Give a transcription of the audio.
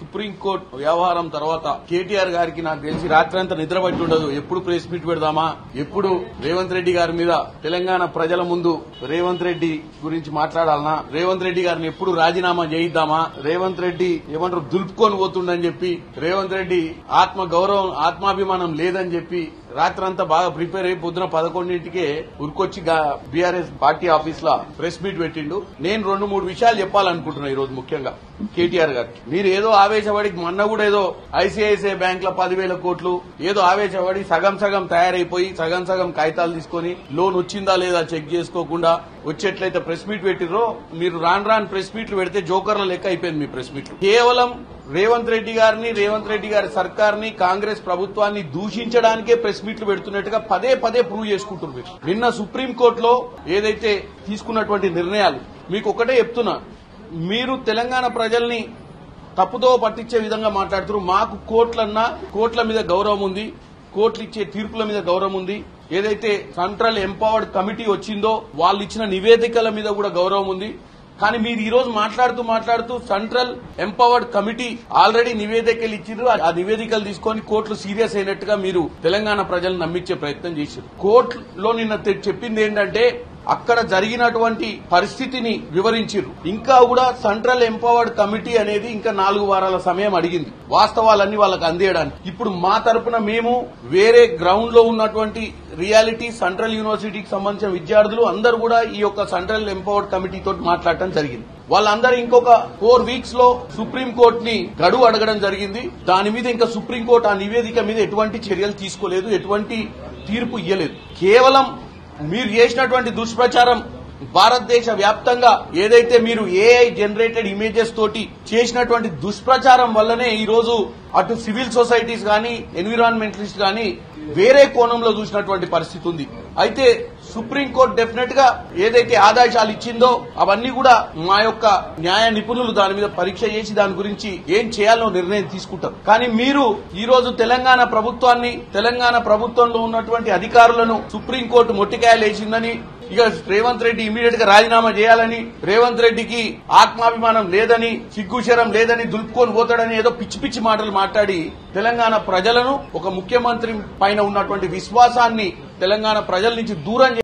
Supreme court వ్యవహారం తర్వాత కేటీఆర్ గారికి నాకు తెలిసి రాత్రంతా నిద్రపట్టి ఉండదు. ఎప్పుడు ప్రెస్ మీట్ పెడదామా, ఎప్పుడు రేవంత్ రెడ్డి గారి మీద తెలంగాణ ప్రజల ముందు రేవంత్ రెడ్డి గురించి మాట్లాడాలనా, రేవంత్ రెడ్డి గారిని ఎప్పుడు రాజీనామా చేయిద్దామా, రేవంత్ రెడ్డి ఏమంటారు దులుపుకొని పోతుండని చెప్పి, రేవంత్ రెడ్డి ఆత్మ గౌరవం ఆత్మాభిమానం లేదని చెప్పి రాత్రంతా బాగా ప్రిపేర్ అయి పొద్దున 11ంటికే ఉరికొచ్చి బీఆర్ఎస్ పార్టీ ఆఫీస్ లో ప్రెస్ మీట్ పెట్టిండు. నేను 2-3 విషయాలు చెప్పాలనుకుంటున్నా ఈ రోజు ముఖ్యంగా కేటీఆర్ గారికి. మీరు ఏదో ఆవేశపడి మొన్న కూడా ఏదో ఐసీఐసీఐ బ్యాంక్ లో 10,000 కోట్లు ఏదో ఆవేశపడి సగం తయారైపోయి సగం కాగితాలు తీసుకుని లోన్ వచ్చిందా లేదా చెక్ చేసుకోకుండా వచ్చేట్లయితే ప్రెస్ మీట్ పెట్టిర్రో, మీరు రాను ప్రెస్ మీట్లు పెడితే జోకర్ల లెక్క అయిపోయింది మీ ప్రెస్ మీట్లు. కేవలం రేవంత్ రెడ్డి గారిని, రేవంత్ రెడ్డి గారి సర్కార్ని, కాంగ్రెస్ ప్రభుత్వాన్ని దూషించడానికే ప్రెస్ మీట్లు పెడుతున్నట్టుగా పదే ప్రూవ్ చేసుకుంటున్నారు. నిన్న సుప్రీంకోర్టులో ఏదైతే తీసుకున్నటువంటి నిర్ణయాలు మీకు ఒకటే చెప్తున్నా, మీరు తెలంగాణ ప్రజల్ని తప్పుదో పట్టించే విధంగా మాట్లాడుతున్నారు. మాకు కోర్టుల మీద గౌరవం ఉంది, కోర్టులు ఇచ్చే తీర్పుల మీద గౌరవం ఉంది. ఏదైతే సెంట్రల్ ఎంపవర్డ్ కమిటీ వచ్చిందో వాళ్ళు ఇచ్చిన నివేదికల మీద కూడా గౌరవం ఉంది. కానీ మీరు ఈ రోజు మాట్లాడుతూ సెంట్రల్ ఎంపవర్డ్ కమిటీ ఆల్రెడీ నివేదికలు ఇచ్చిండ్రు, ఆ నివేదికలు తీసుకొని కోర్టులు సీరియస్ అయినట్టుగా మీరు తెలంగాణ ప్రజలను నమ్మించే ప్రయత్నం చేశారు. కోర్టులో నిన్న చెప్పింది ఏంటంటే అక్కడ జరిగినటువంటి పరిస్థితిని వివరించారు. ఇంకా కూడా సెంట్రల్ ఎంపవర్డ్ కమిటీ అనేది ఇంకా 4 వారాల సమయం అడిగింది వాస్తవాలన్నీ వాళ్ళకి అందేయడానికి. ఇప్పుడు మా తరపున మేము వేరే గ్రౌండ్ లో ఉన్నటువంటి రియాలిటీ సెంట్రల్ యూనివర్సిటీకి సంబంధించిన విద్యార్థులు అందరూ కూడా ఈ యొక్క సెంట్రల్ ఎంపవర్డ్ కమిటీ తోటి మాట్లాడటం జరిగింది. వాళ్ళందరూ ఇంకొక 4 వీక్స్ లో సుప్రీంకోర్టుని గడువు అడగడం జరిగింది. దాని మీద ఇంకా సుప్రీంకోర్టు ఆ నివేదిక మీద ఎటువంటి చర్యలు తీసుకోలేదు, ఎటువంటి తీర్పు ఇయ్యలేదు. కేవలం మీరు చేసినటువంటి దుష్ప్రచారం భారతదేశ వ్యాప్తంగా ఏదైతే మీరు ఏఐ జనరేటెడ్ ఇమేజెస్ తోటి చేసినటువంటి దుష్ప్రచారం వల్లనే ఈ రోజు అటు సివిల్ సొసైటీస్ గాని ఎన్విరాన్మెంటలిస్ట్ గాని వేరే కోణంలో చూసినటువంటి పరిస్థితి ఉంది. అయితే సుప్రీంకోర్టు డెఫినెట్ గా ఏదైతే ఆదేశాలు ఇచ్చిందో అవన్నీ కూడా మా యొక్క న్యాయ నిపుణులు దాని మీద పరీక్ష చేసి దాని గురించి ఏం చేయాలో నిర్ణయం తీసుకుంటారు. కానీ మీరు ఈ రోజు తెలంగాణ ప్రభుత్వాన్ని, తెలంగాణ ప్రభుత్వంలో ఉన్నటువంటి అధికారులను సుప్రీంకోర్టు మొట్టికాయలేసిందని, ఇక రేవంత్ రెడ్డి ఇమీడియట్ గా రాజీనామా చేయాలని, రేవంత్ రెడ్డికి ఆత్మాభిమానం లేదని, సిగ్గుశరం లేదని, దులుపుకొని పోతాడని ఏదో పిచ్చి మాటలు మాట్లాడి తెలంగాణ ప్రజలను, ఒక ముఖ్యమంత్రి పైన ఉన్నటువంటి విశ్వాసాన్ని తెలంగాణ ప్రజల నుంచి దూరం